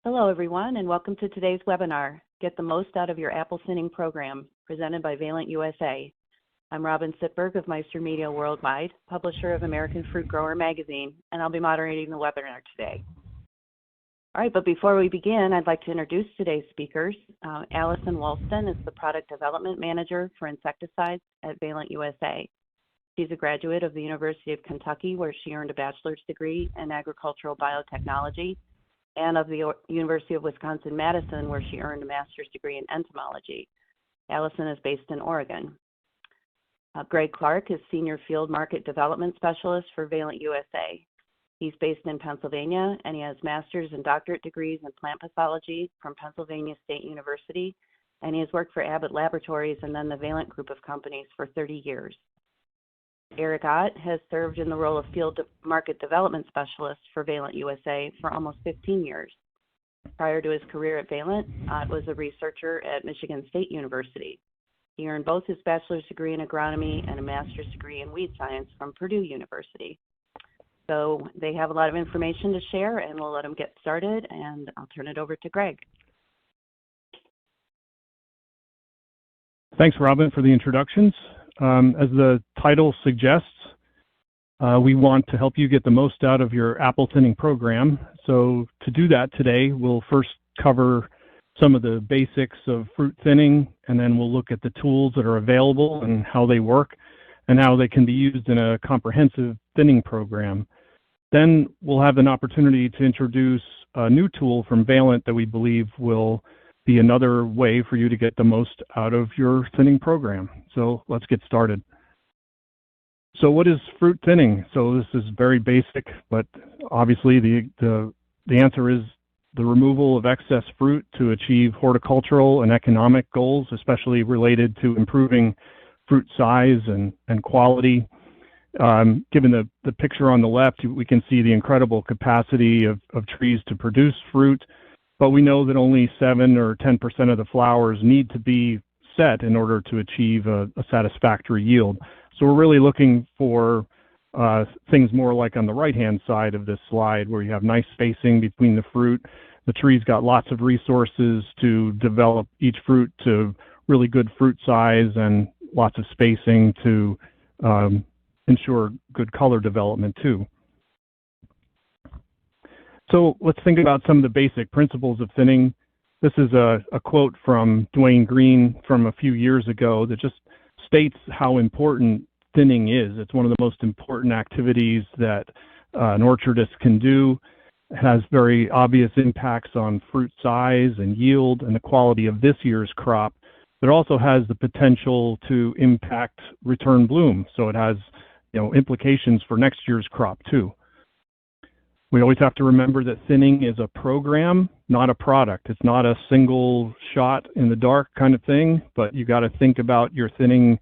Hello, everyone, and welcome to today's webinar, Get the Most Out of Your Apple Thinning Program, presented by Valent USA. I'm Robin Sitberg of Meister Media Worldwide, publisher of American Fruit Grower Magazine, and I'll be moderating the webinar today. All right, but before we begin, I'd like to introduce today's speakers. Allison Walston is the Product Development Manager for Insecticides at Valent USA. She's a graduate of the University of Kentucky, where she earned a bachelor's degree in agricultural biotechnology, and of the University of Wisconsin-Madison, where she earned a master's degree in entomology. Allison is based in Oregon. Greg Clark is Senior Field Market Development Specialist for Valent USA. He's based in Pennsylvania, and he has master's and doctorate degrees in plant pathology from Pennsylvania State University, and he has worked for Abbott Laboratories and then the Valent Group of companies for 30 years. Eric Ott has served in the role of Field Market Development Specialist for Valent USA for almost 15 years. Prior to his career at Valent, Ott was a researcher at Michigan State University. He earned both his bachelor's degree in agronomy and a master's degree in weed science from Purdue University. So they have a lot of information to share, and we'll let them get started, and I'll turn it over to Greg. Thanks, Robin, for the introductions. As the title suggests, we want to help you get the most out of your apple thinning program. So to do that today, we'll first cover some of the basics of fruit thinning, and then we'll look at the tools that are available and how they work and how they can be used in a comprehensive thinning program. Then we'll have an opportunity to introduce a new tool from Valent that we believe will be another way for you to get the most out of your thinning program. So let's get started. So what is fruit thinning? So this is very basic, but obviously the answer is the removal of excess fruit to achieve horticultural and economic goals, especially related to improving fruit size and quality. Given the picture on the left, we can see the incredible capacity of trees to produce fruit, but we know that only 7 or 10% of the flowers need to be set in order to achieve a satisfactory yield. So we're really looking for things more like on the right-hand side of this slide, where you have nice spacing between the fruit. The tree's got lots of resources to develop each fruit to really good fruit size and lots of spacing to ensure good color development too. So let's think about some of the basic principles of thinning. This is a quote from Duane Green from a few years ago that just states how important thinning is. It's one of the most important activities that an orchardist can do. It has very obvious impacts on fruit size and yield and the quality of this year's crop, but also has the potential to impact return bloom. So it has, implications for next year's crop too. We always have to remember that thinning is a program, not a product. It's not a single shot in the dark kind of thing, but you got to think about your thinning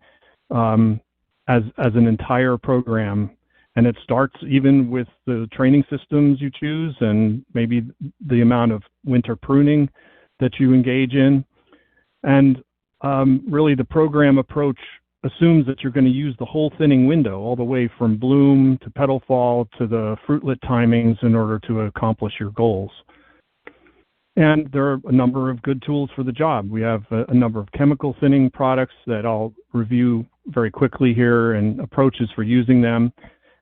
as an entire program. And it starts even with the training systems you choose and maybe the amount of winter pruning that you engage in. And really the program approach assumes that you're going to use the whole thinning window, all the way from bloom to petal fall to the fruitlet timings in order to accomplish your goals. And there are a number of good tools for the job. We have a number of chemical thinning products that I'll review very quickly here and approaches for using them.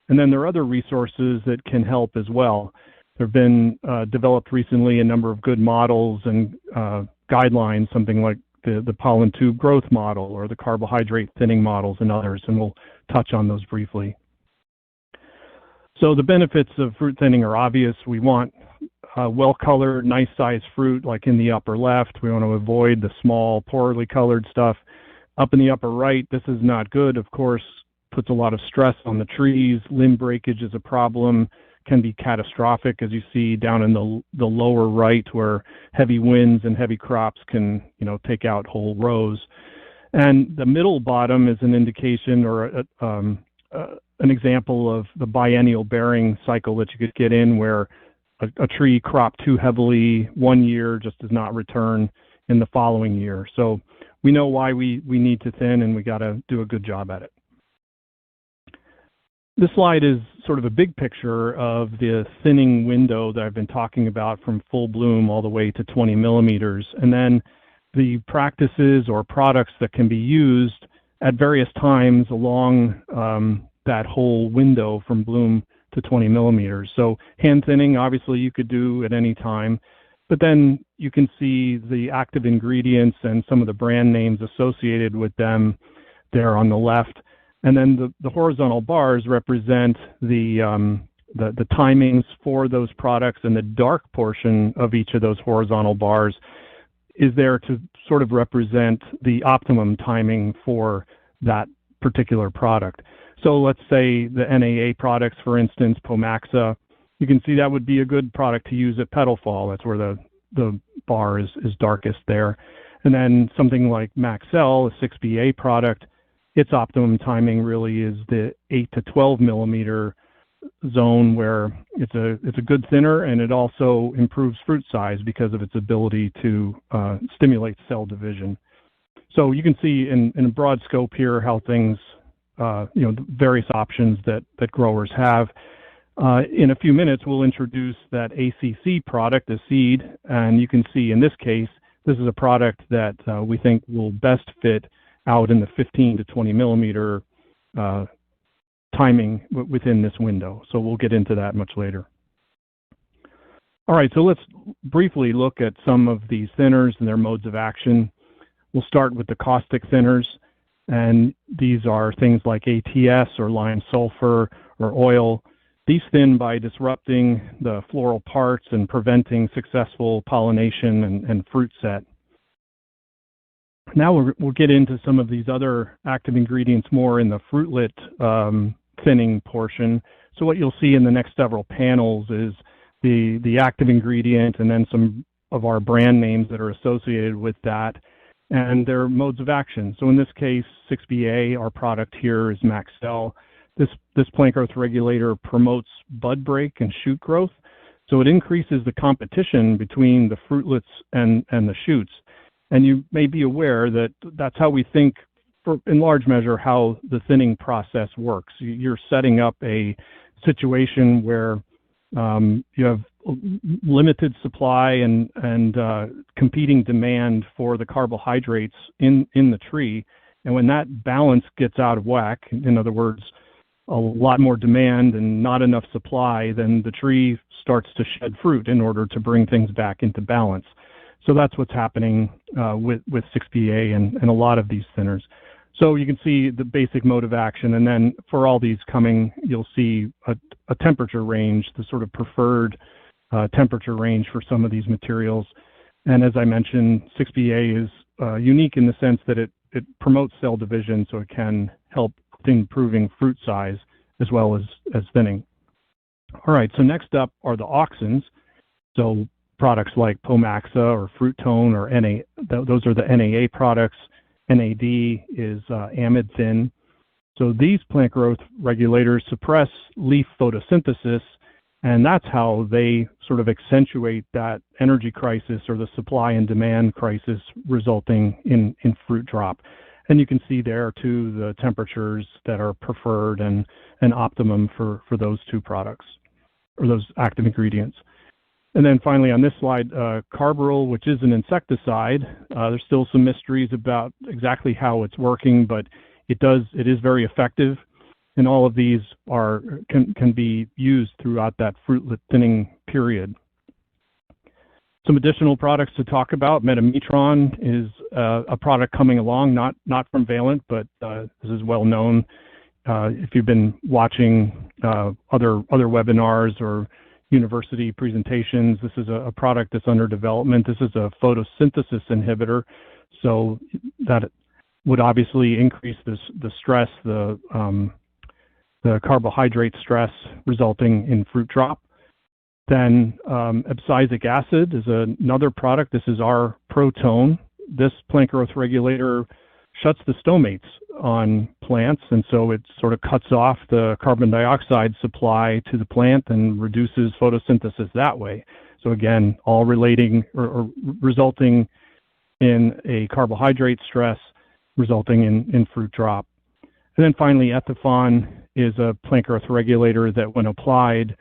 And then there are other resources that can help as well. There have been developed recently a number of good models and guidelines, something like the pollen tube growth model or the carbohydrate thinning models and others, and we'll touch on those briefly. So the benefits of fruit thinning are obvious. We want well-colored, nice-sized fruit like in the upper left. We want to avoid the small, poorly colored stuff. Up in the upper right, this is not good, of course, puts a lot of stress on the trees. Limb breakage is a problem, can be catastrophic, as you see down in the lower right, where heavy winds and heavy crops can, take out whole rows. And the middle bottom is an indication or an example of the biennial bearing cycle that you could get in, where a tree cropped too heavily one year just does not return in the following year. So we know why we need to thin, and we got to do a good job at it. This slide is sort of a big picture of the thinning window that I've been talking about from full bloom all the way to 20 millimeters, and then the practices or products that can be used at various times along that whole window from bloom to 20 millimeters. So hand thinning, obviously you could do at any time, but then you can see the active ingredients and some of the brand names associated with them there on the left. And then the horizontal bars represent the timings for those products, and the dark portion of each of those horizontal bars is there to sort of represent the optimum timing for that particular product. So let's say the NAA products, for instance, Pomaxa, you can see that would be a good product to use at petal fall. That's where the bar is darkest there. And then something like Maxell, a 6BA product, its optimum timing really is the 8 to 12 millimeter zone, where it's a good thinner, and it also improves fruit size because of its ability to stimulate cell division. So you can see in a broad scope here how things, the various options that growers have. In a few minutes, we'll introduce that ACC product, a seed, and you can see in this case, this is a product that we think will best fit out in the 15 to 20 millimeter timing within this window. So we'll get into that much later. All right, so let's briefly look at some of these thinners and their modes of action. We'll start with the caustic thinners, and these are things like ATS or lime sulfur or oil. These thin by disrupting the floral parts and preventing successful pollination and fruit set. Now we'll get into some of these other active ingredients more in the fruitlet thinning portion. So what you'll see in the next several panels is the active ingredient and then some of our brand names that are associated with that and their modes of action. So in this case, 6BA, our product here is Maxell. This plant growth regulator promotes bud break and shoot growth. So it increases the competition between the fruitlets and the shoots. And you may be aware that that's how we think, in large measure, how the thinning process works. You're setting up a situation where you have limited supply and competing demand for the carbohydrates in the tree. And when that balance gets out of whack, in other words, a lot more demand and not enough supply, then the tree starts to shed fruit in order to bring things back into balance. So that's what's happening with 6BA and a lot of these thinners. So you can see the basic mode of action, and then for all these coming, you'll see a temperature range, the sort of preferred temperature range for some of these materials. And as I mentioned, 6BA is unique in the sense that it promotes cell division, so it can help improving fruit size as well as thinning. All right, so next up are the auxins. So products like Pomaxa or Fruit Tone or NA, those are the NAA products. NAD is amide thin. So these plant growth regulators suppress leaf photosynthesis, and that's how they sort of accentuate that energy crisis or the supply and demand crisis resulting in fruit drop. And you can see there too the temperatures that are preferred and optimum for those two products or those active ingredients. And then finally on this slide, Carbaryl, which is an insecticide. There's still some mysteries about exactly how it's working, but it is very effective. And all of these can be used throughout that fruitlet thinning period. Some additional products to talk about. Metametron is a product coming along, not from Valent, but this is well known. If you've been watching other webinars or university presentations, this is a product that's under development. This is a photosynthesis inhibitor, so that would obviously increase the stress, the carbohydrate stress resulting in fruit drop. Then abscisic acid is another product. This is our Protone. This plant growth regulator shuts the stomates on plants, and so it sort of cuts off the carbon dioxide supply to the plant and reduces photosynthesis that way. So again, all relating or resulting in a carbohydrate stress resulting in fruit drop. And then finally, Ethifon is a plant growth regulator that, when applied,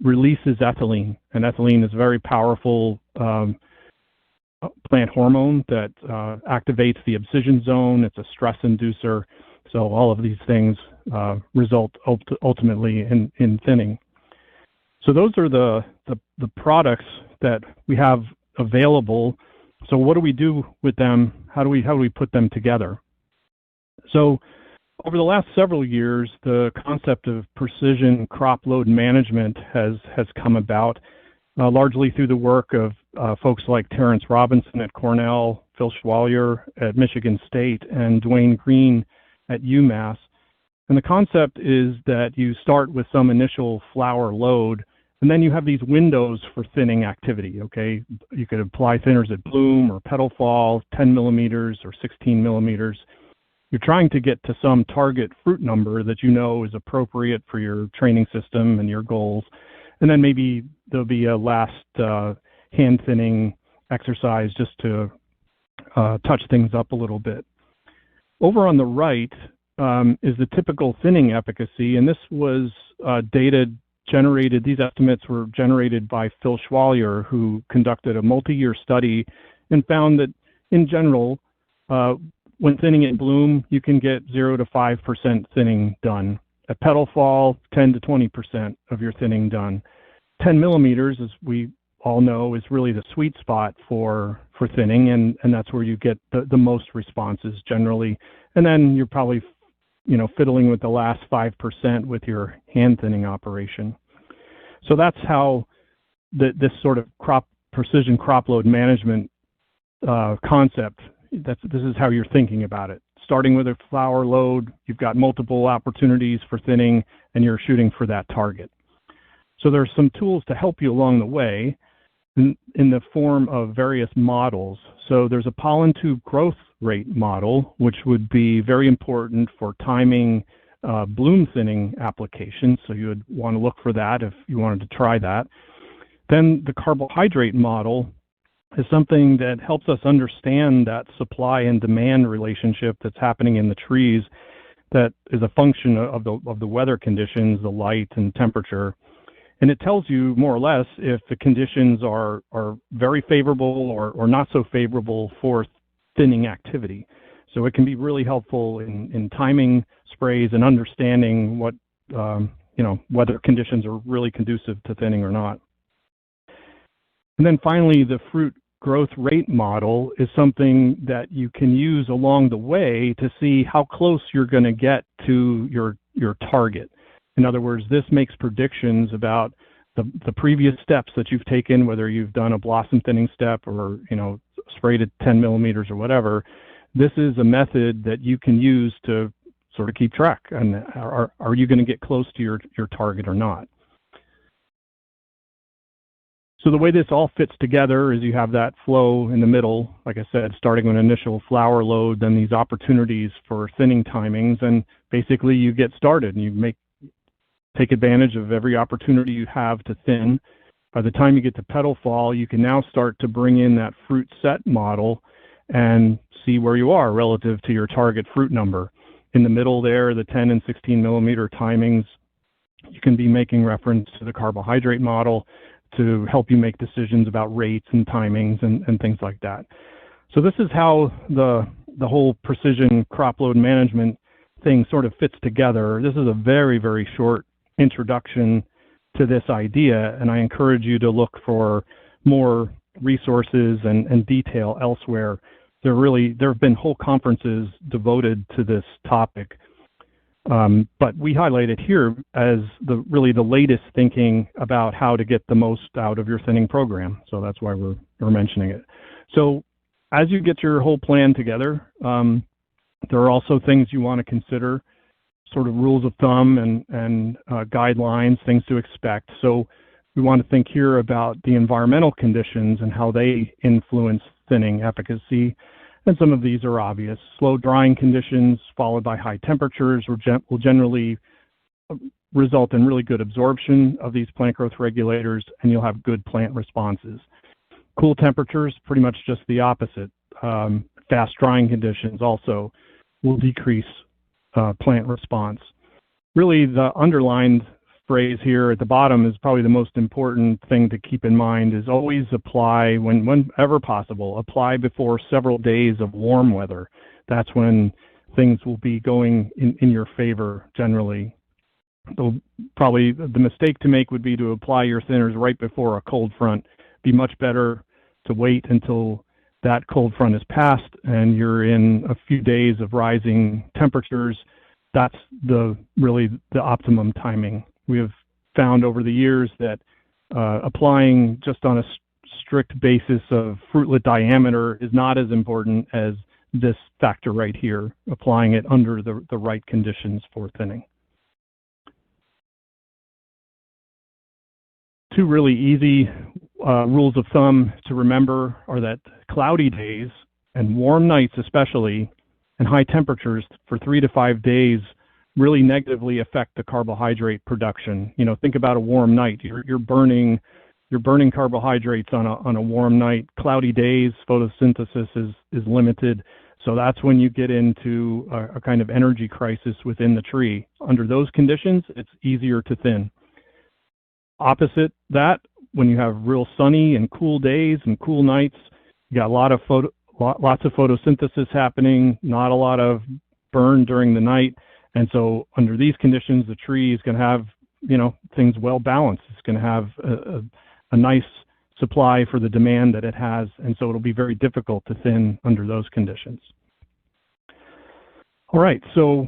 releases ethylene. And ethylene is a very powerful plant hormone that activates the abscission zone. It's a stress inducer. So all of these things result ultimately in thinning. So those are the products that we have available. So what do we do with them? How do we put them together? So over the last several years, the concept of precision crop load management has come about, largely through the work of folks like Terrence Robinson at Cornell, Phil Schwalier at Michigan State, and Duane Green at UMass. And the concept is that you start with some initial flower load, and then you have these windows for thinning activity, okay? You could apply thinners at bloom or petal fall, 10 millimeters or 16 millimeters. You're trying to get to some target fruit number that you know is appropriate for your training system and your goals. And then maybe there'll be a last hand thinning exercise just to touch things up a little bit. Over on the right is the typical thinning efficacy, and this was data generated, these estimates were generated by Phil Schwalier, who conducted a multi-year study and found that in general, when thinning at bloom, you can get 0 to 5% thinning done. At petal fall, 10 to 20% of your thinning done. 10 millimeters, as we all know, is really the sweet spot for thinning, and that's where you get the most responses generally. And then you're probably, fiddling with the last 5% with your hand thinning operation. So that's how this sort of precision crop load management concept, this is how you're thinking about it. Starting with a flower load, you've got multiple opportunities for thinning, and you're shooting for that target. So there's some tools to help you along the way in the form of various models. So there's a pollen tube growth rate model, which would be very important for timing bloom thinning applications. So you would want to look for that if you wanted to try that. Then the carbohydrate model is something that helps us understand that supply and demand relationship that's happening in the trees that is a function of the weather conditions, the light and temperature. And it tells you more or less if the conditions are very favorable or not so favorable for thinning activity. So it can be really helpful in timing sprays and understanding what, whether conditions are really conducive to thinning or not. And then finally, the fruit growth rate model is something that you can use along the way to see how close you're going to get to your target. In other words, this makes predictions about the previous steps that you've taken, whether you've done a blossom thinning step or, sprayed at 10 millimeters or whatever. This is a method that you can use to sort of keep track. And are you going to get close to your target or not? So the way this all fits together is you have that flow in the middle, like I said, starting with an initial flower load, then these opportunities for thinning timings, and basically you get started and you take advantage of every opportunity you have to thin. By the time you get to petal fall, you can now start to bring in that fruit set model and see where you are relative to your target fruit number. In the middle there, the 10 and 16 millimeter timings, you can be making reference to the carbohydrate model to help you make decisions about rates and timings and things like that. So this is how the whole precision crop load management thing sort of fits together. This is a very, very short introduction to this idea, and I encourage you to look for more resources and detail elsewhere. There have been whole conferences devoted to this topic. But we highlight it here as the latest thinking about how to get the most out of your thinning program. So that's why we're mentioning it. So as you get your whole plan together, there are also things you want to consider, sort of rules of thumb and guidelines, things to expect. So we want to think here about the environmental conditions and how they influence thinning efficacy. And some of these are obvious. Slow drying conditions followed by high temperatures will generally result in really good absorption of these plant growth regulators, and you'll have good plant responses. Cool temperatures, pretty much just the opposite. Fast drying conditions also will decrease plant response. really the underlined phrase here at the bottom is probably the most important thing to keep in mind is always apply whenever possible, apply before several days of warm weather. That's when things will be going in your favor generally. Probably the mistake to make would be to apply your thinners right before a cold front. Be much better to wait until that cold front is passed and you're in a few days of rising temperatures. That's really the optimum timing. We have found over the years that applying just on a strict basis of fruitlet diameter is not as important as this factor right here, applying it under the right conditions for thinning. Two really easy rules of thumb to remember are that cloudy days and warm nights especially and high temperatures for 3 to 5 days really negatively affect the carbohydrate production. You know, think about a warm night. You're burning carbohydrates on a warm night. Cloudy days, photosynthesis is limited. So that's when you get into a kind of energy crisis within the tree. Under those conditions, it's easier to thin. Opposite that, when you have real sunny and cool days and cool nights, you got lots of photosynthesis happening, not a lot of burn during the night. And so under these conditions, the tree is going to have, things well balanced. It's going to have a nice supply for the demand that it has. And so it'll be very difficult to thin under those conditions. All right. So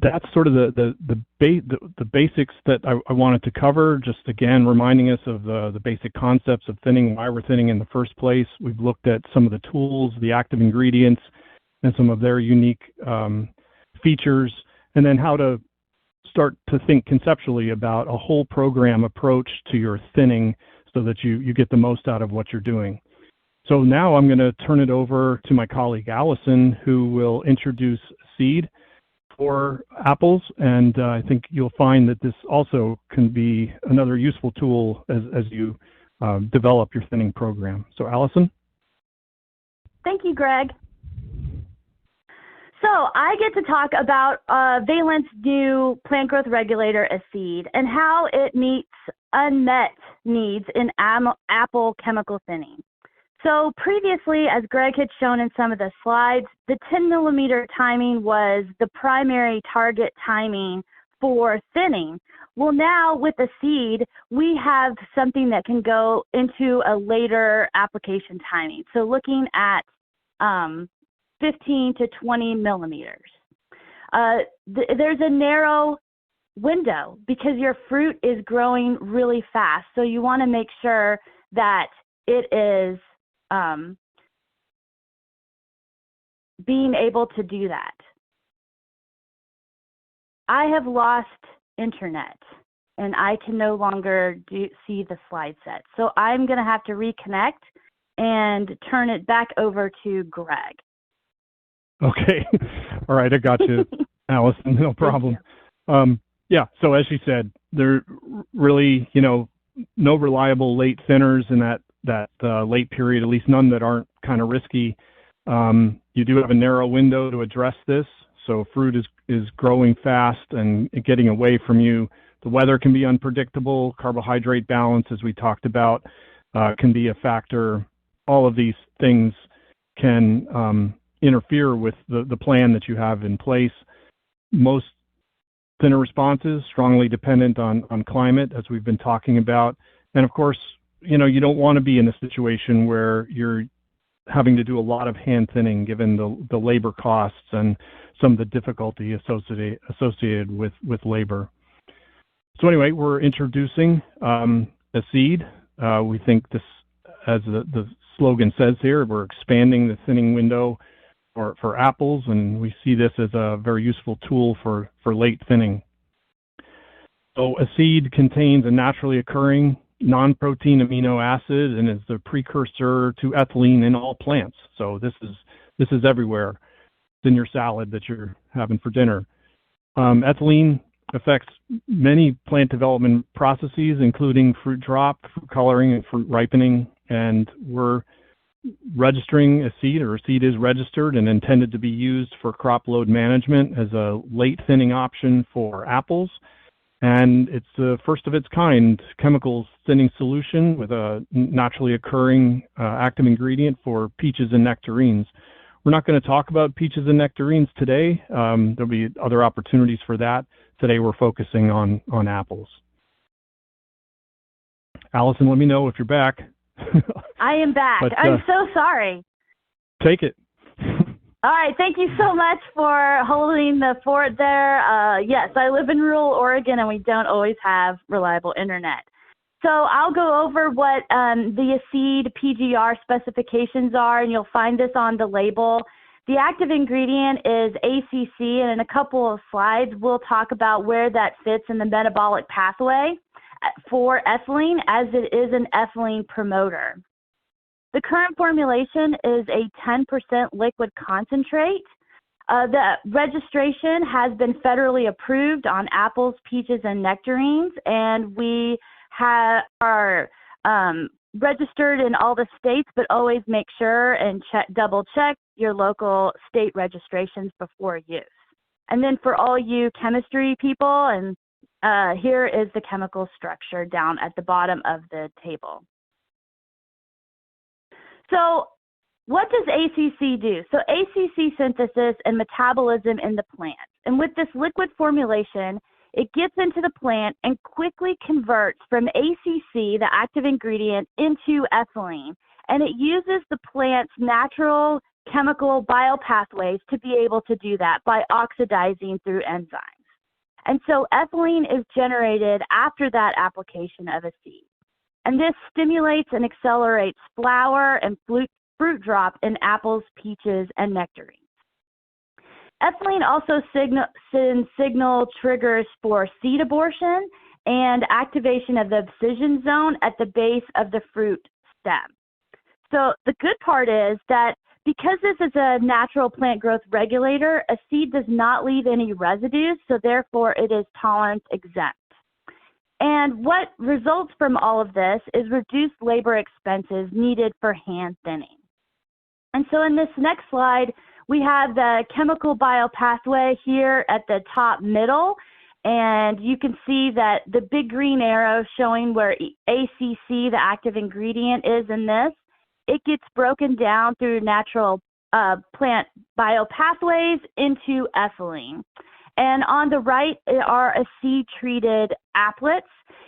that's sort of the basics that I wanted to cover. Just again, reminding us of the basic concepts of thinning, why we're thinning in the first place. We've looked at some of the tools, the active ingredients, and some of their unique features, and then how to start to think conceptually about a whole program approach to your thinning so that you get the most out of what you're doing. So now I'm going to turn it over to my colleague Allison, who will introduce seed for apples, and I think you'll find that this also can be another useful tool as you develop your thinning program. So Allison? Thank you, Greg. So I get to talk about Valent's new plant growth regulator, Acede, and how it meets unmet needs in apple chemical thinning. So previously, as Greg had shown in some of the slides, the 10 millimeter timing was the primary target timing for thinning. Well, now with Acede, we have something that can go into a later application timing. So looking at 15 to 20 millimeters. There's a narrow window because your fruit is growing really fast. So you want to make sure that it is being able to do that. I have lost internet and I can no longer see the slide set. So I'm going to have to reconnect and turn it back over to Greg. Okay. All right. I got you, Allison. No problem. Yeah. So as you said, there really, no reliable late thinners in that late period, at least none that aren't kind of risky. You do have a narrow window to address this. So fruit is growing fast and getting away from you. The weather can be unpredictable. Carbohydrate balance, as we talked about, can be a factor. All of these things can interfere with the plan that you have in place. Most thinner responses strongly dependent on climate, as we've been talking about. And of course, you don't want to be in a situation where you're having to do a lot of hand thinning given the labor costs and some of the difficulty associated with labor. So anyway, we're introducing Acede. We think this, as the slogan says here, we're expanding the thinning window for apples, and we see this as a very useful tool for late thinning. So Acede contains a naturally occurring non-protein amino acid and is the precursor to ethylene in all plants. So this is everywhere. It's in your salad that you're having for dinner. Ethylene affects many plant development processes, including fruit drop, fruit coloring, and fruit ripening. And we're registering a seed, or a seed is registered and intended to be used for crop load management as a late thinning option for apples. And it's the first of its kind chemical thinning solution with a naturally occurring active ingredient for peaches and nectarines. We're not going to talk about peaches and nectarines today. There'll be other opportunities for that. Today we're focusing on apples. Allison, let me know if you're back. I am back. But, I'm so sorry. Take it. All right. Thank you so much for holding the fort there. Yes, I live in rural Oregon, and we don't always have reliable internet. So I'll go over what the seed PGR specifications are, and you'll find this on the label. The active ingredient is ACC, and in a couple of slides, we'll talk about where that fits in the metabolic pathway for ethylene, as it is an ethylene promoter. The current formulation is a 10% liquid concentrate. The registration has been federally approved on apples, peaches, and nectarines, and we are registered in all the states, but always make sure and double check your local state registrations before use. And then for all you chemistry people, and here is the chemical structure down at the bottom of the table. So what does ACC do? So ACC synthesis and metabolism in the plant. And with this liquid formulation, it gets into the plant and quickly converts from ACC, the active ingredient, into ethylene. And it uses the plant's natural chemical biopathways to be able to do that by oxidizing through enzymes. And so ethylene is generated after that application of a seed. And this stimulates and accelerates flower and fruit drop in apples, peaches, and nectarines. Ethylene also sends signal triggers for seed abortion and activation of the abscission zone at the base of the fruit stem. So the good part is that because this is a natural plant growth regulator, a seed does not leave any residues, so therefore it is tolerance exempt. And what results from all of this is reduced labor expenses needed for hand thinning. And so in this next slide, we have the chemical biopathway here at the top middle, and you can see that the big green arrow showing where ACC, the active ingredient, is in this. It gets broken down through natural plant biopathways into ethylene. And on the right are seed-treated applets.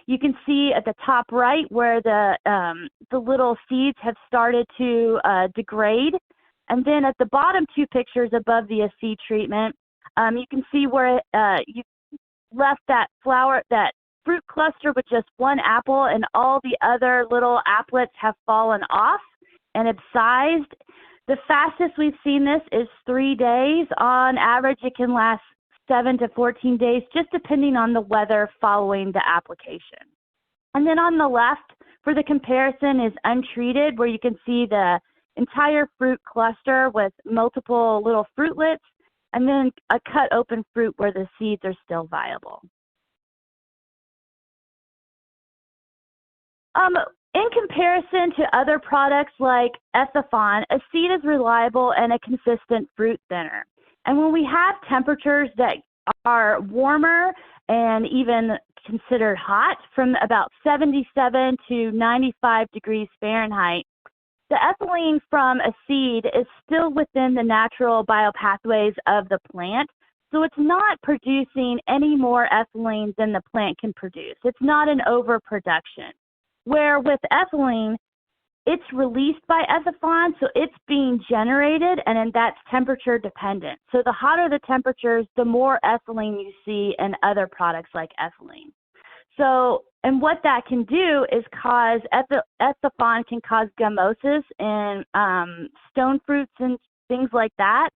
You can see at the top right where the little seeds have started to degrade. And then at the bottom two pictures above the seed treatment, you can see where you left that fruit cluster with just one apple, and all the other little applets have fallen off and abscised. The fastest we've seen this is 3 days. On average, it can last 7 to 14 days, just depending on the weather following the application. And then on the left, for the comparison, is untreated, where you can see the entire fruit cluster with multiple little fruitlets, and then a cut open fruit where the seeds are still viable. In comparison to other products like Ethifon, a seed is reliable and a consistent fruit thinner. And when we have temperatures that are warmer and even considered hot, from about 77 to 95 degrees Fahrenheit, the ethylene from a seed is still within the natural biopathways of the plant, so it's not producing any more ethylene than the plant can produce. It's not an overproduction. Where with ethylene, it's released by Ethifon, so it's being generated, and then that's temperature dependent. So the hotter the temperatures, the more ethylene you see in other products like ethylene. So, and what that can do is cause, Ethifon can cause gummosis in stone fruits and things like that.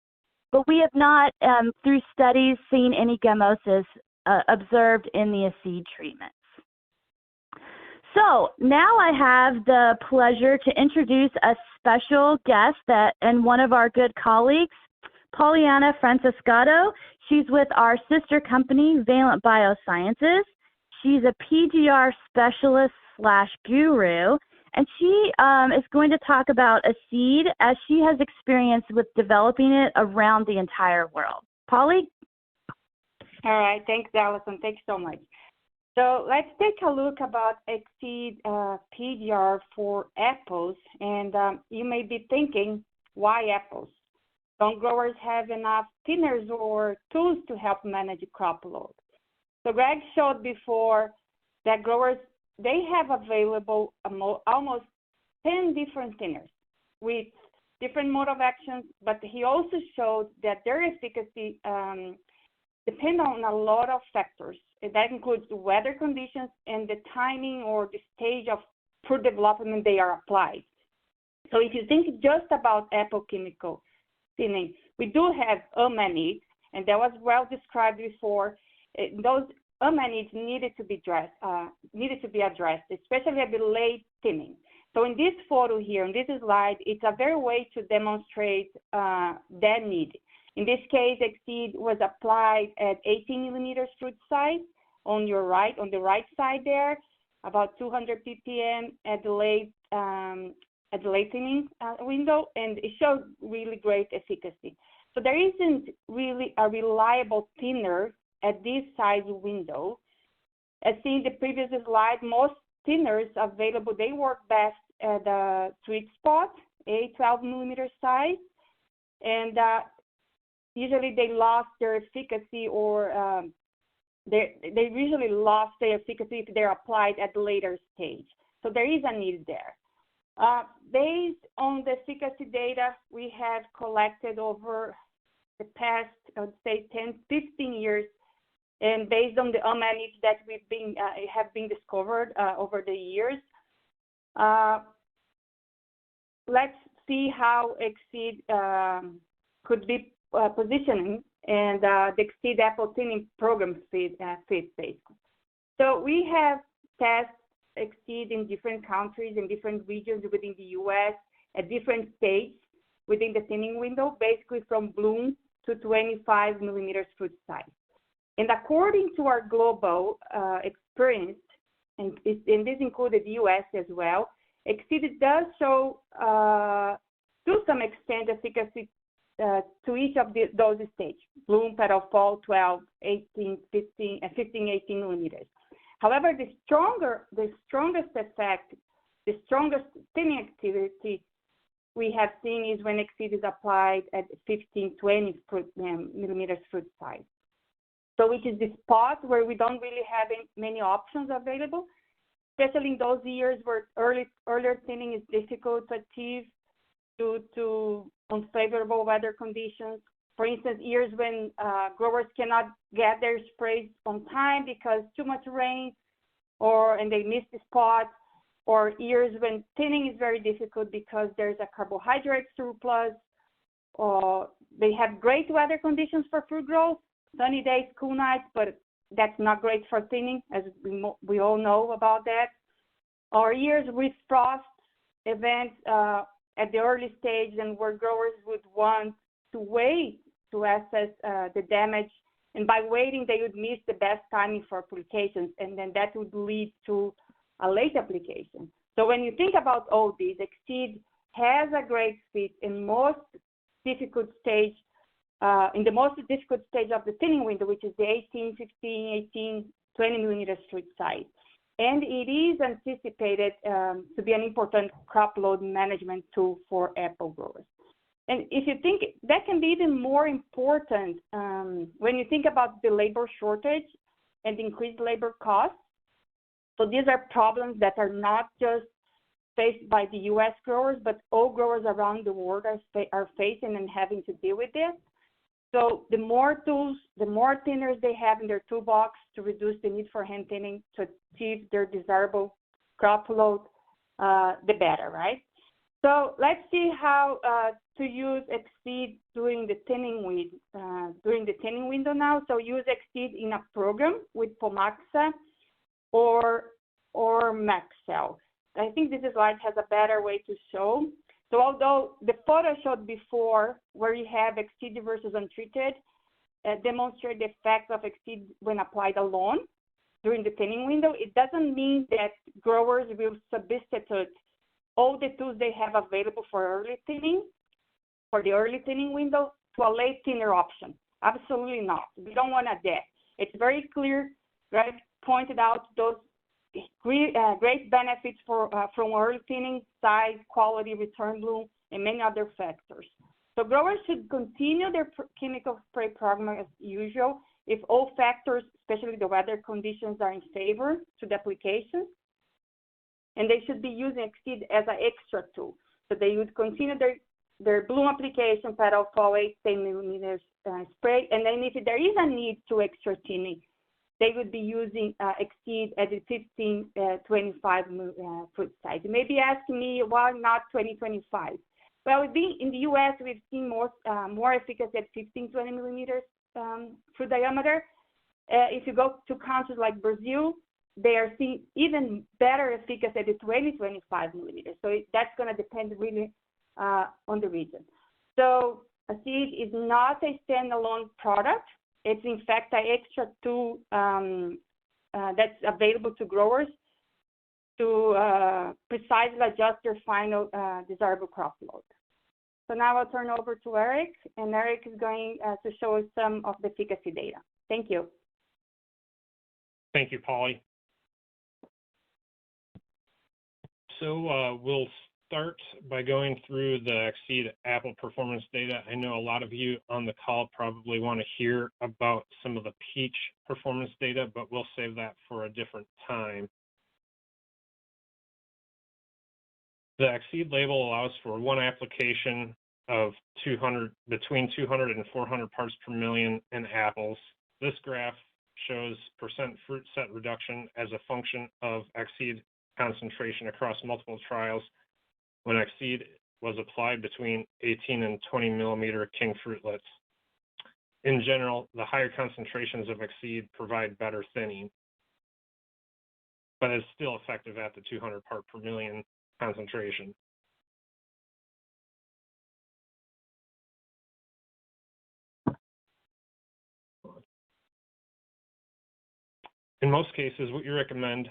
But we have not, through studies, seen any gummosis observed in the seed treatments. So now I have the pleasure to introduce a special guest and one of our good colleagues, Pollyanna Franciscato. She's with our sister company, Valent Biosciences. She's a PGR specialist / guru, and she is going to talk about a seed as she has experience with developing it around the entire world. Polly? All right, thanks, Allison. Thanks so much. So let's take a look about Exceed PDR for apples. And you may be thinking, why apples? Don't growers have enough thinners or tools to help manage crop load? So Greg showed before that growers, they have available almost 10 different thinners with different mode of actions, but he also showed that their efficacy depend on a lot of factors. That includes the weather conditions and the timing or the stage of fruit development they are applied. So if you think just about apple chemical thinning, we do have amanides, and that was well described before. Those amanides needed to be addressed, especially at the late thinning. So in this photo here, in this slide, it's a very way to demonstrate that need. In this case, Exceed was applied at 18 millimeters fruit size on the right side there, about 200 ppm at the late thinning window, and it showed really great efficacy. So there isn't really a reliable thinner at this size window. As seen in the previous slide, most thinners available, they work best at the sweet spot, a 12 millimeter size, and usually they lost their efficacy, or they usually lost their efficacy if they're applied at the later stage. So there is a need there. Based on the efficacy data we have collected over the past, I would say, 10, 15 years, and based on the amanides that have been discovered over the years, let's see how Exceed could be positioning and the Exceed apple thinning program fits basically. So we have tested Exceed in different countries and different regions within the U.S. at different stages within the thinning window, basically from bloom to 25 millimeters fruit size. And according to our global experience, and this included the U.S. as well, Exceed does show to some extent efficacy to each of those stages: bloom, petal, fall, 12, 18, 15, 18 millimeters. However, the strongest effect, the strongest thinning activity we have seen is when Exceed is applied at 15, 20 millimeters fruit size. So which is the spot where we don't really have many options available, especially in those years where earlier thinning is difficult to achieve due to unfavorable weather conditions. For instance, years when growers cannot get their sprays on time because too much rain, and they miss the spot, or years when thinning is very difficult because there's a carbohydrate surplus, or they have great weather conditions for fruit growth, sunny days, cool nights, but that's not great for thinning, as we all know about that. Or years with frost events at the early stage, and where growers would want to wait to assess the damage, and by waiting they would miss the best timing for applications, and then that would lead to a late application. So when you think about all these, Exceed has a great fit in most difficult stage, in the most difficult stage of the thinning window, which is the 18, 15, 18, 20 millimeters fruit size. And it is anticipated to be an important crop load management tool for apple growers. And if you think, that can be even more important when you think about the labor shortage and increased labor costs. So these are problems that are not just faced by the U.S. growers, but all growers around the world are facing and having to deal with this. So the more tools, the more thinners they have in their toolbox to reduce the need for hand thinning to achieve their desirable crop load, the better, right? So let's see how to use Exceed during the thinning window now. So use Exceed in a program with Pomaxa or Maxell. I think this slide has a better way to show. So although the photo showed before where you have Exceed versus untreated, demonstrate the effect of Exceed when applied alone during the thinning window, it doesn't mean that growers will substitute all the tools they have available for early thinning, for the early thinning window, to a late thinner option. Absolutely not. We don't want that. It's very clear, Greg pointed out those great benefits from early thinning, size, quality, return bloom, and many other factors. So growers should continue their chemical spray program as usual if all factors, especially the weather conditions, are in favor to the application. And they should be using Exceed as an extra tool. So they would continue their bloom application, petal fall 8-10 millimeters spray, and then if there is a need to extra thinning, they would be using Exceed at the 15-25 fruit size. You may be asking me, why not 20-25? Well, in the U.S., we've seen more efficacy at 15-20 millimeters fruit diameter. If you go to countries like Brazil, they are seeing even better efficacy at the 20-25 millimeters. So that's going to depend really on the region. So Exceed is not a standalone product. It's in fact an extra tool that's available to growers to precisely adjust their final desirable crop load. So now I'll turn over to Eric, and Eric is going to show us some of the efficacy data. Thank you. Thank you, Polly. So we'll start by going through the Exceed apple performance data. I know a lot of you on the call probably want to hear about some of the peach performance data, but we'll save that for a different time. The Exceed label allows for one application of between 200 and 400 parts per million in apples. This graph shows percent fruit set reduction as a function of Exceed concentration across multiple trials when Exceed was applied between 18 and 20 millimeter king fruitlets. In general, the higher concentrations of Exceed provide better thinning, but is still effective at the 200 part per million concentration. In most cases, we recommend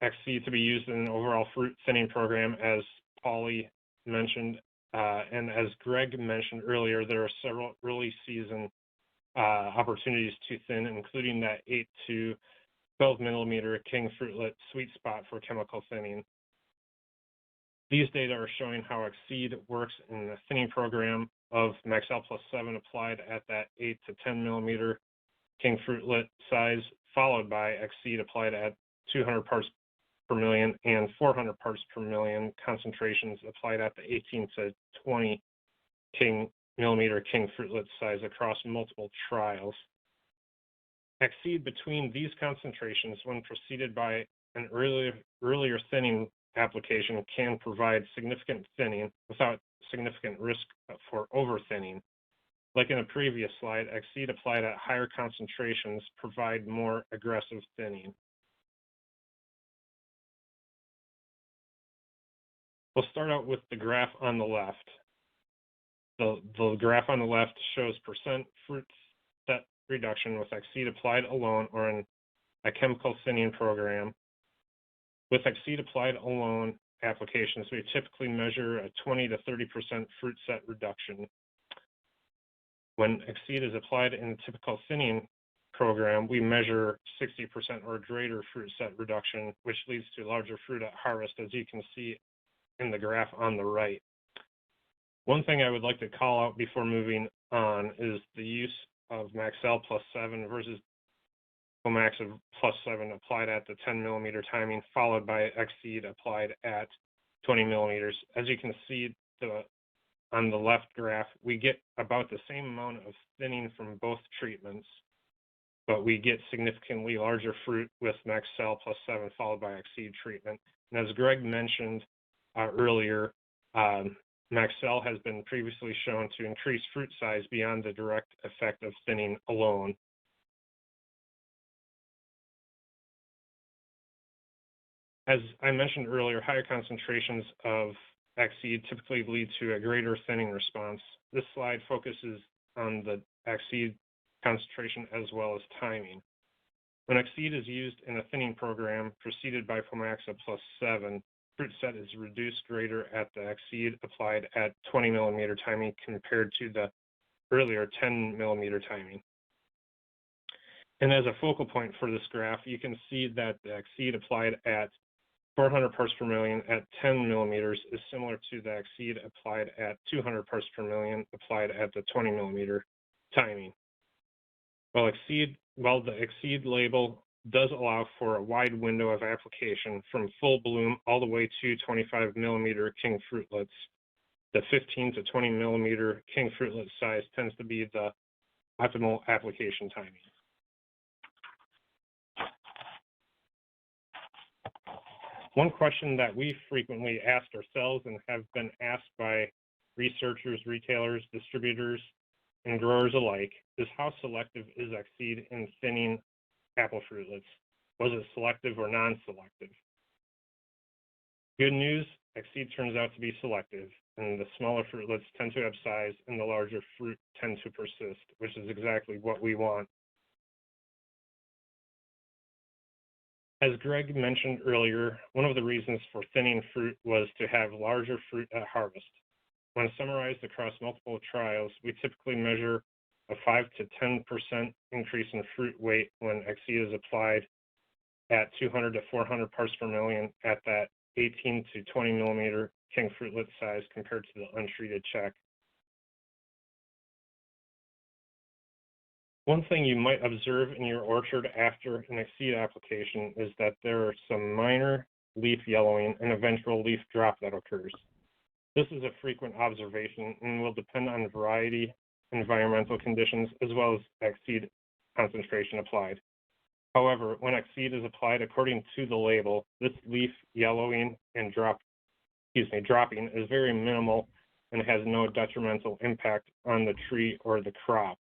Exceed to be used in an overall fruit thinning program, as Polly mentioned, and as Greg mentioned earlier, there are several early season opportunities to thin, including that 8 to 12 millimeter king fruitlet sweet spot for chemical thinning. These data are showing how Exceed works in the thinning program of Maxell Plus 7 applied at that 8 to 10 millimeter king fruitlet size, followed by Exceed applied at 200 parts per million and 400 parts per million concentrations applied at the 18 to 20 millimeter king fruitlet size across multiple trials. Exceed between these concentrations, when preceded by an earlier thinning application, can provide significant thinning without significant risk for over-thinning. Like in a previous slide, Exceed applied at higher concentrations provide more aggressive thinning. We'll start out with the graph on the left. The graph on the left shows percent fruit set reduction with Exceed applied alone or in a chemical thinning program. With Exceed applied alone applications, we typically measure a 20 to 30% fruit set reduction. When Exceed is applied in a typical thinning program, we measure 60% or greater fruit set reduction, which leads to larger fruit at harvest, as you can see in the graph on the right. One thing I would like to call out before moving on is the use of Maxell Plus 7 versus Pomax Plus 7 applied at the 10 millimeter timing, followed by Exceed applied at 20 millimeters. As you can see on the left graph, we get about the same amount of thinning from both treatments, but we get significantly larger fruit with Maxell Plus 7 followed by Exceed treatment. And as Greg mentioned earlier, Maxell has been previously shown to increase fruit size beyond the direct effect of thinning alone. As I mentioned earlier, higher concentrations of Exceed typically lead to a greater thinning response. This slide focuses on the Exceed concentration as well as timing. When Exceed is used in a thinning program preceded by Pomax Plus 7, fruit set is reduced greater at the Exceed applied at 20 millimeter timing compared to the earlier 10 millimeter timing. And as a focal point for this graph, you can see that the Exceed applied at 400 parts per million at 10 millimeters is similar to the Exceed applied at 200 parts per million applied at the 20 millimeter timing. While the Exceed label does allow for a wide window of application from full bloom all the way to 25 millimeter king fruitlets, the 15 to 20 millimeter king fruitlet size tends to be the optimal application timing. One question that we frequently ask ourselves and have been asked by researchers, retailers, distributors, and growers alike is how selective is Exceed in thinning apple fruitlets? Was it selective or non-selective? Good news, Exceed turns out to be selective, and the smaller fruitlets tend to have size and the larger fruit tend to persist, which is exactly what we want. As Greg mentioned earlier, one of the reasons for thinning fruit was to have larger fruit at harvest. When summarized across multiple trials, we typically measure a 5 to 10% increase in fruit weight when Exceed is applied at 200 to 400 parts per million at that 18 to 20 millimeter king fruitlet size compared to the untreated check. One thing you might observe in your orchard after an Exceed application is that there are some minor leaf yellowing and eventual leaf drop that occurs. This is a frequent observation and will depend on variety, environmental conditions, as well as Exceed concentration applied. However, when Exceed is applied according to the label, this leaf yellowing and dropping is very minimal and has no detrimental impact on the tree or the crop.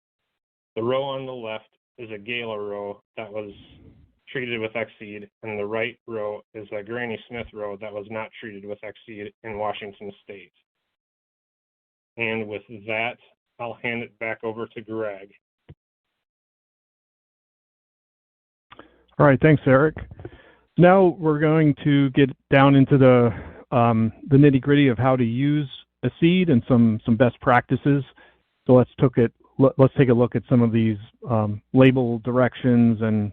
The row on the left is a Gala row that was treated with Exceed, and the right row is a Granny Smith row that was not treated with Exceed in Washington State. And with that, I'll hand it back over to Greg. All right, thanks, Eric. Now we're going to get down into the nitty-gritty of how to use a seed and some best practices. So let's take a look at some of these label directions and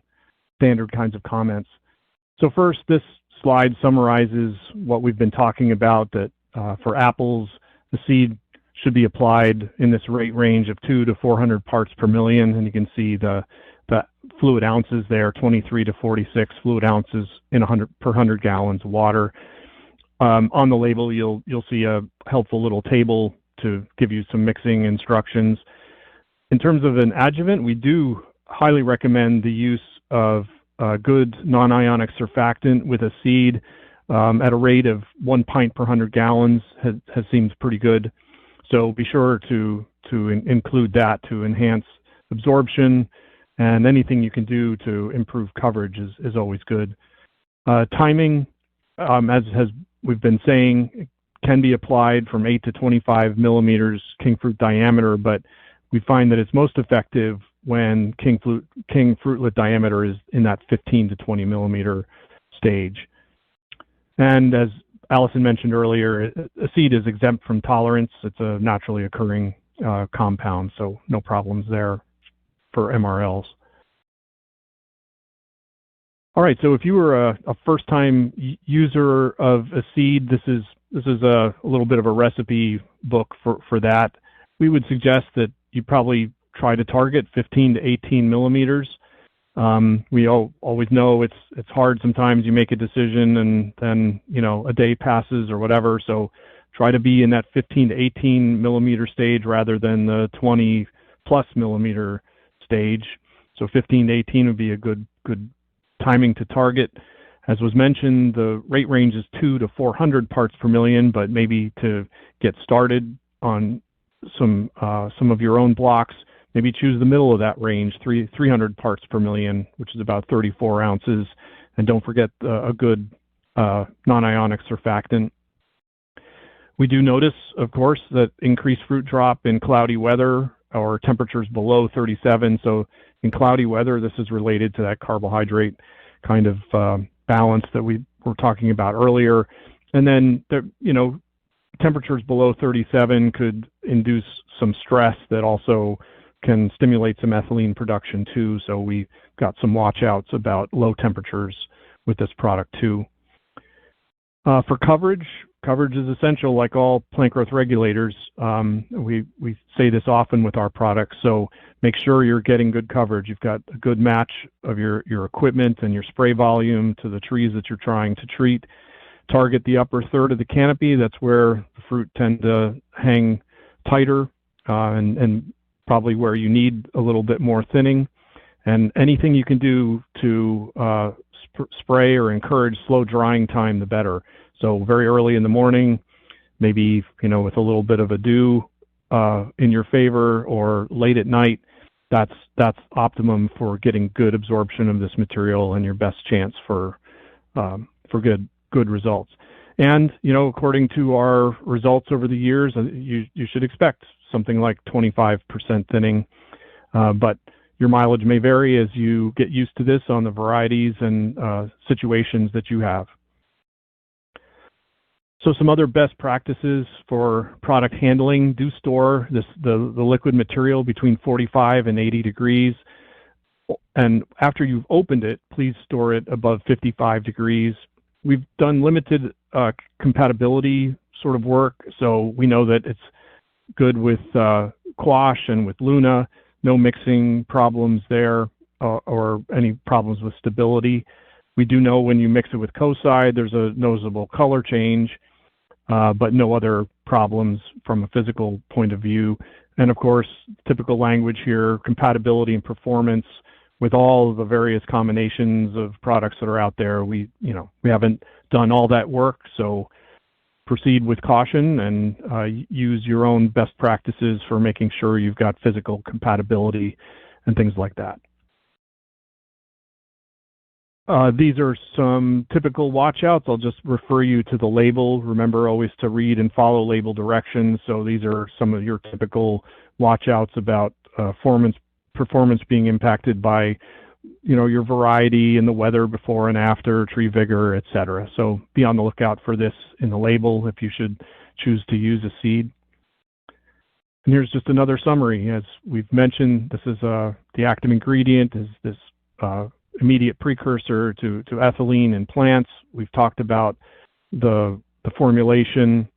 standard kinds of comments. So first, this slide summarizes what we've been talking about, that for apples, the seed should be applied in this rate range of 200 to 400 parts per million, and you can see the fluid ounces there, 23 to 46 fluid ounces in 100 gallons of water. On the label, you'll see a helpful little table to give you some mixing instructions. In terms of an adjuvant, we do highly recommend the use of a good non-ionic surfactant with a seed at a rate of 1 pint per 100 gallons has seemed pretty good. So be sure to include that to enhance absorption, and anything you can do to improve coverage is always good. Timing, as we've been saying, can be applied from 8 to 25 millimeters king fruit diameter, but we find that it's most effective when king fruitlet diameter is in that 15 to 20 millimeter stage. And as Allison mentioned earlier, a seed is exempt from tolerance. It's a naturally occurring compound, so no problems there for MRLs. All right, so if you were a first-time user of a seed, this is a little bit of a recipe book for that. We would suggest that you probably try to target 15 to 18 millimeters. We always know it's hard sometimes. You make a decision and then a day passes or whatever. So try to be in that 15 to 18 millimeter stage rather than the 20 plus millimeter stage. So 15 to 18 would be a good timing to target. As was mentioned, the rate range is 200 to 400 parts per million, but maybe to get started on some of your own blocks, maybe choose the middle of that range, 300 parts per million, which is about 34 ounces. And don't forget a good non-ionic surfactant. We do notice, of course, that increased fruit drop in cloudy weather or temperatures below 37. So in cloudy weather, this is related to that carbohydrate kind of balance that we were talking about earlier. And then, temperatures below 37 could induce some stress that also can stimulate some ethylene production too. So we got some watch outs about low temperatures with this product too. For coverage is essential like all plant growth regulators. We say this often with our products, so make sure you're getting good coverage. You've got a good match of your equipment and your spray volume to the trees that you're trying to treat. Target the upper third of the canopy. That's where the fruit tend to hang tighter and probably where you need a little bit more thinning. And anything you can do to spray or encourage slow drying time, the better. So very early in the morning, maybe with a little bit of a dew in your favor, or late at night. That's optimum for getting good absorption of this material and your best chance for good results. And according to our results over the years, you should expect something like 25% thinning, but your mileage may vary as you get used to this on the varieties and situations that you have. So some other best practices for product handling: do store the liquid material between 45 and 80 degrees. And after you've opened it, please store it above 55 degrees. We've done limited compatibility sort of work, so we know that it's good with Quash and with Luna. No mixing problems there or any problems with stability. We do know when you mix it with Kocide, there's a noticeable color change, but no other problems from a physical point of view. And of course, typical language here: compatibility and performance with all of the various combinations of products that are out there. We haven't done all that work, so proceed with caution and use your own best practices for making sure you've got physical compatibility and things like that. These are some typical watchouts. I'll just refer you to the label. Remember always to read and follow label directions. So these are some of your typical watchouts about performance being impacted by your variety and the weather before and after, tree vigor, etc. So be on the lookout for this in the label if you should choose to use a seed. And here's just another summary. As we've mentioned, this is the active ingredient is this immediate precursor to ethylene in plants. We've talked about the formulation.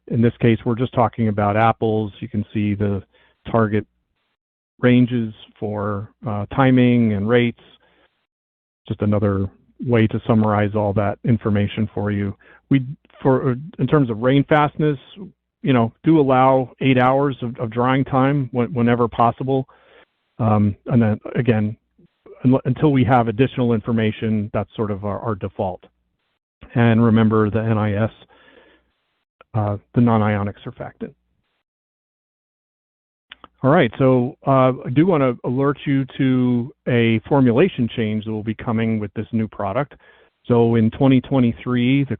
In this case, we're just talking about apples. You can see the target ranges for timing and rates. Just another way to summarize all that information for you. In terms of rain fastness, do allow 8 hours of drying time whenever possible. And then again, until we have additional information, that's sort of our default. And remember the NIS, the non-ionic surfactant. All right, so I do want to alert you to a formulation change that will be coming with this new product. So in 2023, the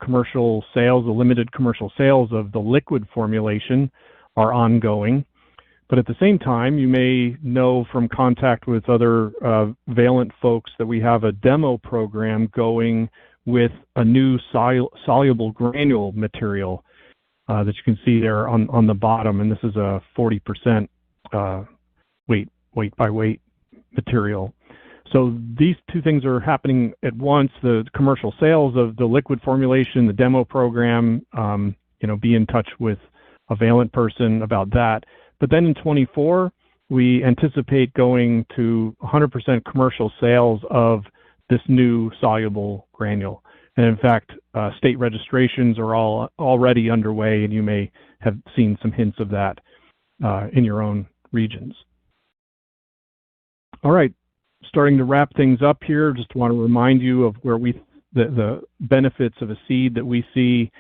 limited commercial sales of the liquid formulation are ongoing. But at the same time, you may know from contact with other Valent folks that we have a demo program going with a new soluble granule material that you can see there on the bottom. And this is a 40% weight by weight material. So these two things are happening at once: the commercial sales of the liquid formulation, the demo program. Be in touch with a Valent person about that. But then in 24, we anticipate going to 100% commercial sales of this new soluble granule. And in fact, state registrations are all already underway, and you may have seen some hints of that in your own regions. All right, starting to wrap things up here, just want to remind you of where the benefits of a seed that we see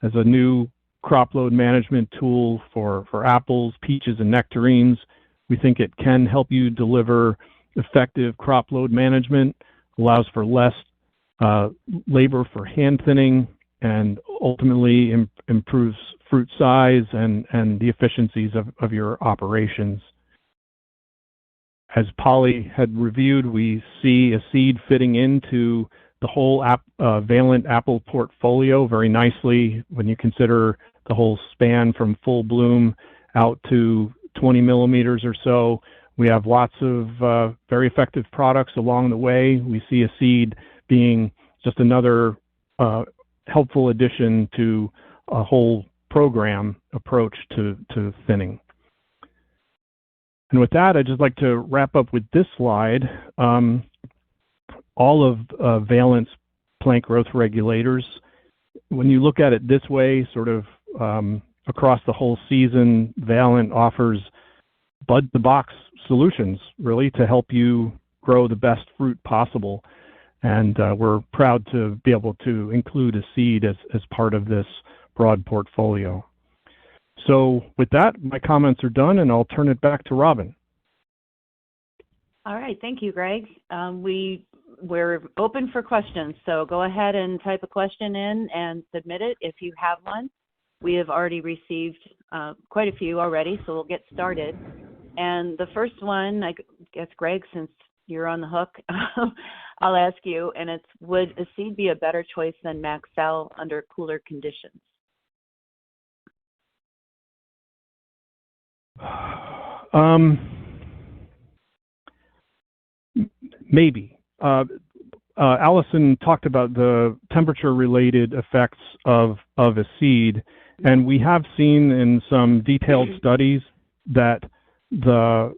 as a new crop load management tool for apples, peaches, and nectarines. We think it can help you deliver effective crop load management, allows for less labor for hand thinning, and ultimately improves fruit size and the efficiencies of your operations. As Polly had reviewed, we see a seed fitting into the the whole Valent apple portfolio very nicely when you consider the whole span from full bloom out to 20 millimeters or so. We have lots of very effective products along the way. We see a seed being just another helpful addition to a whole program approach to thinning. And with that, I'd just like to wrap up with this slide. All of Valent's plant growth regulators, when you look at it this way, sort of across the whole season, Valent offers bud-to-box solutions, really, to help you grow the best fruit possible. And we're proud to be able to include a seed as part of this broad portfolio. So with that, my comments are done, and I'll turn it back to Robin. All right, thank you, Greg. We're open for questions, so go ahead and type a question in and submit it if you have one. We have already received quite a few already, so we'll get started. And the first one, I guess, Greg, since you're on the hook, I'll ask you, and it's, would a seed be a better choice than Maxell under cooler conditions? Maybe. Allison talked about the temperature-related effects of a seed, and we have seen in some detailed studies that the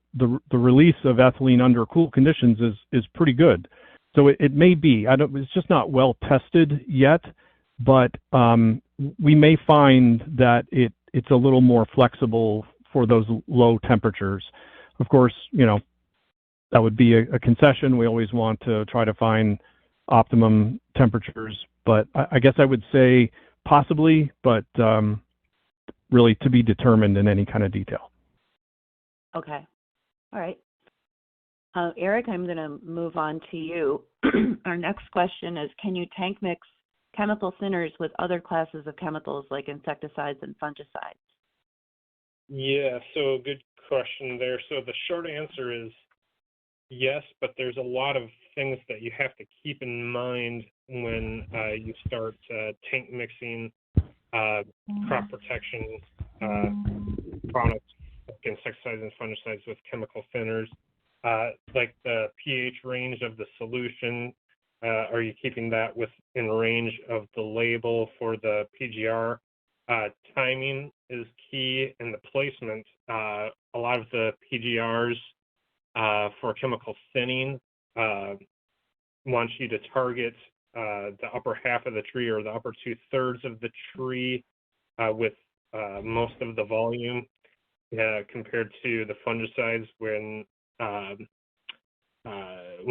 release of ethylene under cool conditions is pretty good. So it may be. It's just not well tested yet, but we may find that it's a little more flexible for those low temperatures. Of course, that would be a concession. We always want to try to find optimum temperatures, but I guess I would say possibly, but really to be determined in any kind of detail. Okay. All right. Eric, I'm going to move on to you. Our next question is, can you tank mix chemical thinners with other classes of chemicals like insecticides and fungicides? Yeah, so good question there. So the short answer is yes, but there's a lot of things that you have to keep in mind when you start tank mixing crop protection products like insecticides and fungicides with chemical thinners. Like the pH range of the solution, are you keeping that within range of the label for the PGR? Timing is key, and the placement. A lot of the PGRs for chemical thinning wants you to target the upper half of the tree or the upper 2/3 of the tree with most of the volume compared to the fungicides when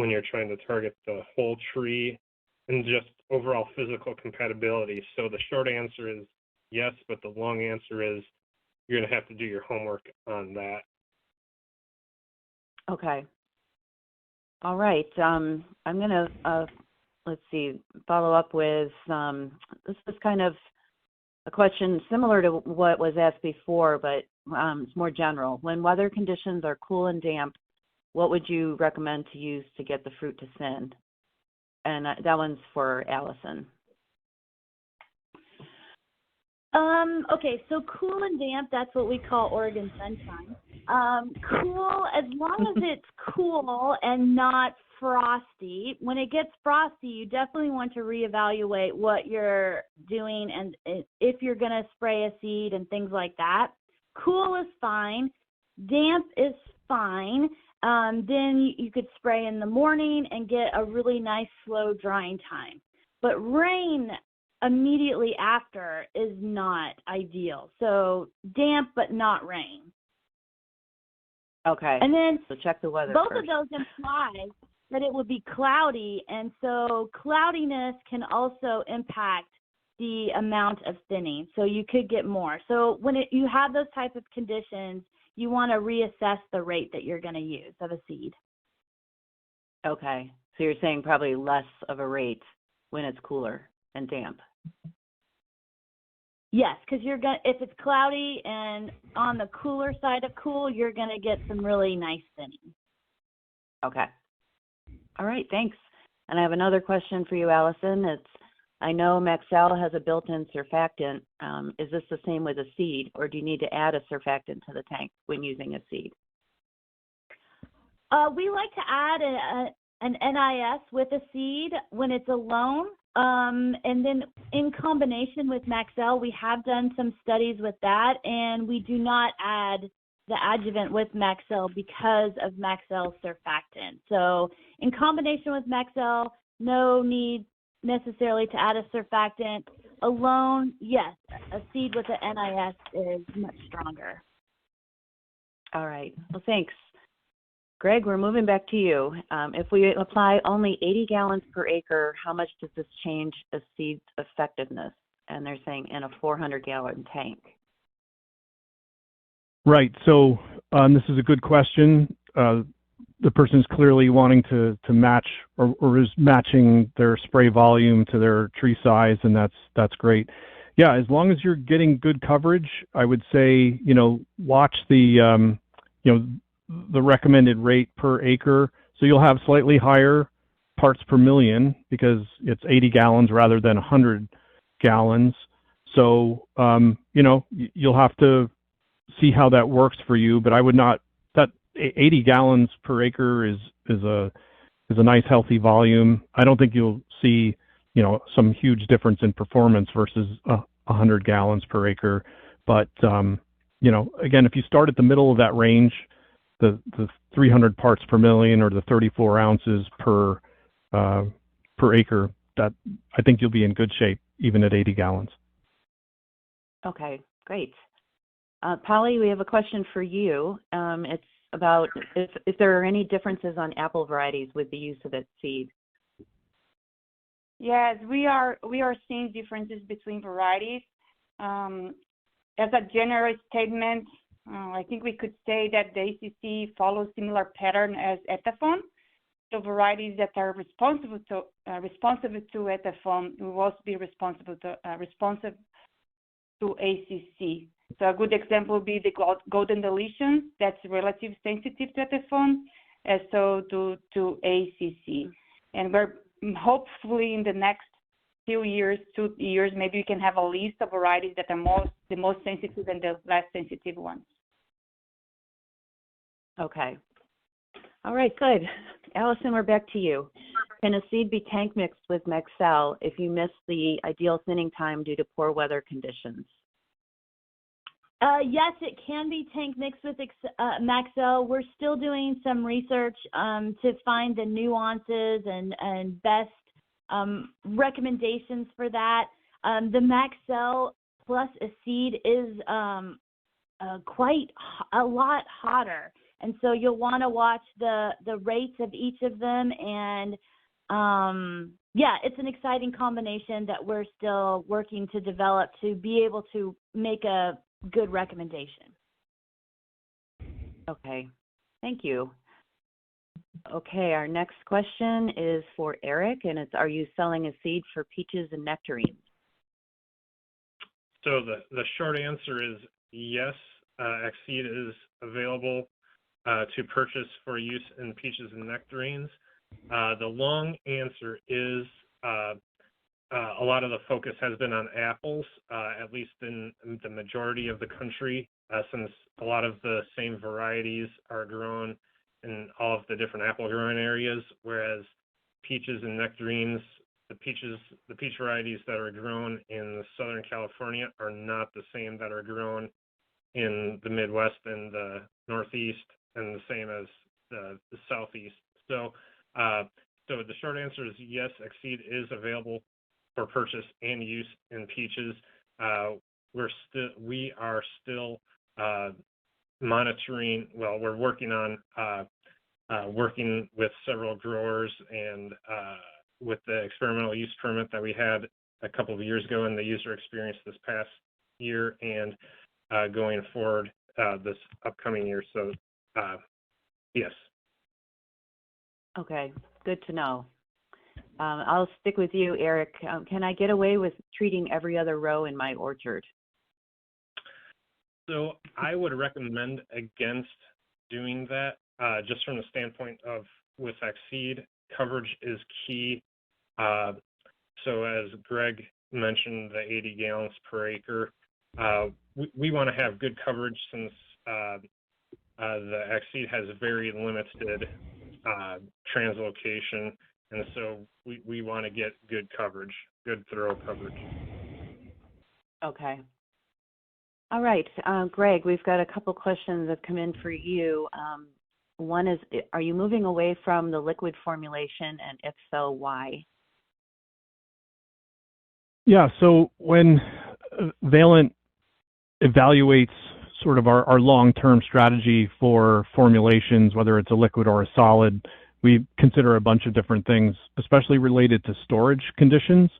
you're trying to target the whole tree, and just overall physical compatibility. So the short answer is yes, but the long answer is you're going to have to do your homework on that. Okay. All right. I'm going to, follow up with, this is kind of a question similar to what was asked before, but it's more general. When weather conditions are cool and damp, what would you recommend to use to get the fruit to thin? And that one's for Allison. Okay, so cool and damp, that's what we call Oregon sunshine. Cool, as long as it's cool and not frosty. When it gets frosty, you definitely want to reevaluate what you're doing and if you're going to spray a seed and things like that. Cool is fine. Damp is fine. Then you could spray in the morning and get a really nice slow drying time. But rain immediately after is not ideal. So damp but not rain. Okay. And then so check the weather both first. of those imply that it would be cloudy, and so cloudiness can also impact the amount of thinning. So you could get more. So when you have those type of conditions, you want to reassess the rate that you're going to use of a seed. Okay. So you're saying probably less of a rate when it's cooler and damp. Yes, because if it's cloudy and on the cooler side of cool, you're going to get some really nice thinning. Okay. All right, thanks. And I have another question for you, Allison. I know Maxell has a built-in surfactant. Is this the same with a seed, or do you need to add a surfactant to the tank when using a seed? We like to add an NIS with a seed when it's alone. And then in combination with Maxell, we have done some studies with that, and we do not add the adjuvant with Maxell because of Maxell's surfactant. So in combination with Maxell, no need necessarily to add a surfactant. Alone, yes, a seed with an NIS is much stronger. All right. Well, thanks. Greg, we're moving back to you. If we apply only 80 gallons per acre, how much does this change a seed's effectiveness? And they're saying in a 400-gallon tank. Right. So this is a good question. The person's clearly wanting to match or is matching their spray volume to their tree size, and that's great. Yeah, as long as you're getting good coverage, I would say, watch the, the recommended rate per acre. So you'll have slightly higher parts per million because it's 80 gallons rather than 100 gallons. So, you'll have to see how that works for you, but I would not, that 80 gallons per acre is a nice healthy volume. I don't think you'll see, some huge difference in performance versus 100 gallons per acre. But, again, if you start at the middle of that range, the 300 parts per million or the 34 ounces per acre, that I think you'll be in good shape even at 80 gallons. Okay, great. Polly, we have a question for you. It's about if there are any differences on apple varieties with the use of its seed. Yes, we are seeing differences between varieties. As a general statement, I think we could say that the ACC follows similar pattern as Ethaphone. So varieties that are responsive to Ethaphone will also be responsive to ACC. So a good example would be the Golden Deletion, that's relatively sensitive to Ethaphone, as so to ACC. And we're hopefully in the next few years, 2 years, maybe we can have a list of varieties that are the most sensitive and the less sensitive ones. Okay. All right, good. Allison, we're back to you. Can a seed be tank mixed with Maxell if you miss the ideal thinning time due to poor weather conditions? Yes, it can be tank mixed with Maxell. We're still doing some research to find the nuances and best recommendations for that. The Maxell plus a seed is quite a lot hotter, and so you'll want to watch the rates of each of them. And it's an exciting combination that we're still working to develop to be able to make a good recommendation. Okay, thank you. Okay, our next question is for Eric, and it's, are you selling a seed for peaches and nectarines? So the short answer is yes, Exceed is available to purchase for use in peaches and nectarines. The long answer is a lot of the focus has been on apples, at least in the majority of the country, since a lot of the same varieties are grown in all of the different apple growing areas, whereas peaches and nectarines, the peach varieties that are grown in Southern California are not the same that are grown in the Midwest and the Northeast, and the same as the Southeast. So the short answer is yes, Exceed is available for purchase and use in peaches. We are still monitoring. Well, we're working on working with several growers and with the experimental use permit that we had a couple of years ago and the user experience this past year and going forward this upcoming year. So yes. Okay, good to know. I'll stick with you, Eric. Can I get away with treating every other row in my orchard? So I would recommend against doing that, just from the standpoint of with Exceed. coverage is key. So as Greg mentioned, the 80 gallons per acre, we want to have good coverage since the Exceed has very limited translocation, and so we want to get good coverage, good thorough coverage. Okay. All right, Greg, we've got a couple questions that come in for you. One is, are you moving away from the liquid formulation, and if so, why? Yeah, so when Valent evaluates sort of our long-term strategy for formulations, whether it's a liquid or a solid, we consider a bunch of different things, especially related to storage conditions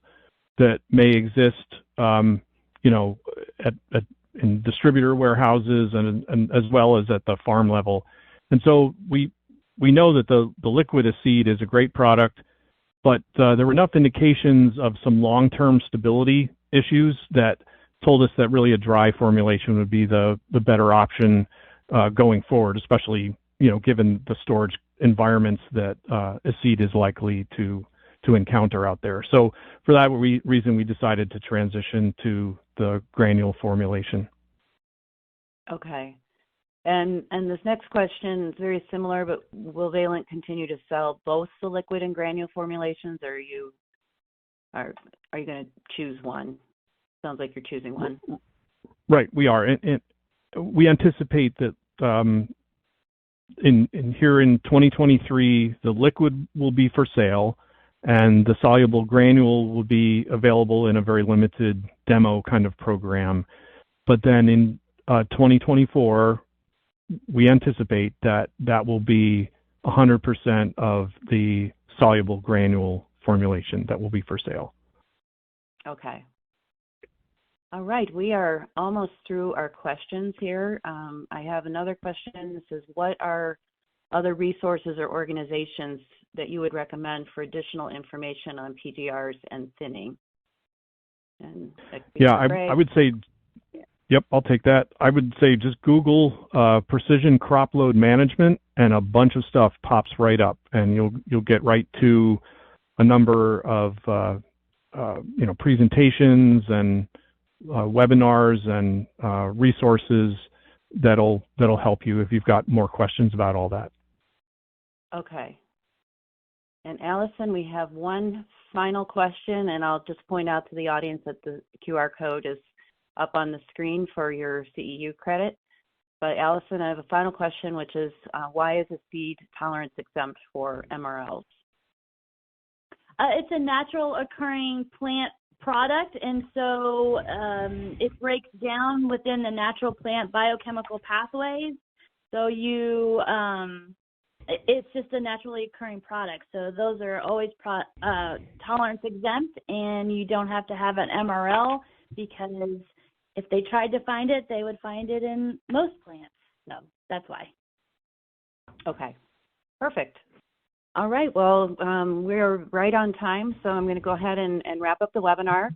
that may exist, in distributor warehouses and as well as at the farm level. And so we know that the liquid Aceed is a great product, but there were enough indications of some long-term stability issues that told us that really a dry formulation would be the better option going forward, especially given the storage environments that Aceed is likely to encounter out there. So for that reason, we decided to transition to the granule formulation. Okay. And this next question is very similar, but will Valent continue to sell both the liquid and granule formulations, or are you going to choose one? Sounds like you're choosing one. Right, we are. And we anticipate that in 2023, the liquid will be for sale, and the soluble granule will be available in a very limited demo kind of program. But then in 2024, we anticipate that will be 100% of the soluble granule formulation that will be for sale. Okay. All right, we are almost through our questions here. I have another question. This is, what are other resources or organizations that you would recommend for additional information on PGRs and thinning? And I would say, yep, I'll take that. I would say just Google precision crop load management, and a bunch of stuff pops right up, and you'll get right to a number of presentations and webinars and resources that'll help you if you've got more questions about all that. Okay. And Allison, we have one final question, and I'll just point out to the audience that the QR code is up on the screen for your CEU credit. But Allison, I have a final question, which is, why is Aceed tolerance exempt for MRLs? It's a natural occurring plant product, and so it breaks down within the natural plant biochemical pathways. So it's just a naturally occurring product. So those are always tolerance exempt, and you don't have to have an MRL, because if they tried to find it, they would find it in most plants. So that's why. Okay, perfect. All right, well, we're right on time, so I'm going to go ahead and wrap up the webinar.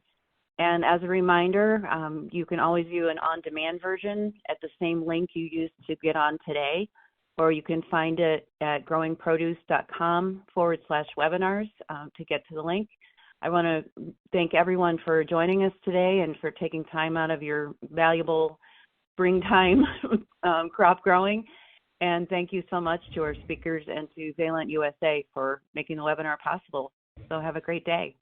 And as a reminder, you can always view an on-demand version at the same link you used to get on today, or you can find it at growingproduce.com/webinars to get to the link. I want to thank everyone for joining us today and for taking time out of your valuable springtime crop growing. And thank you so much to our speakers and to Valent USA for making the webinar possible. So have a great day.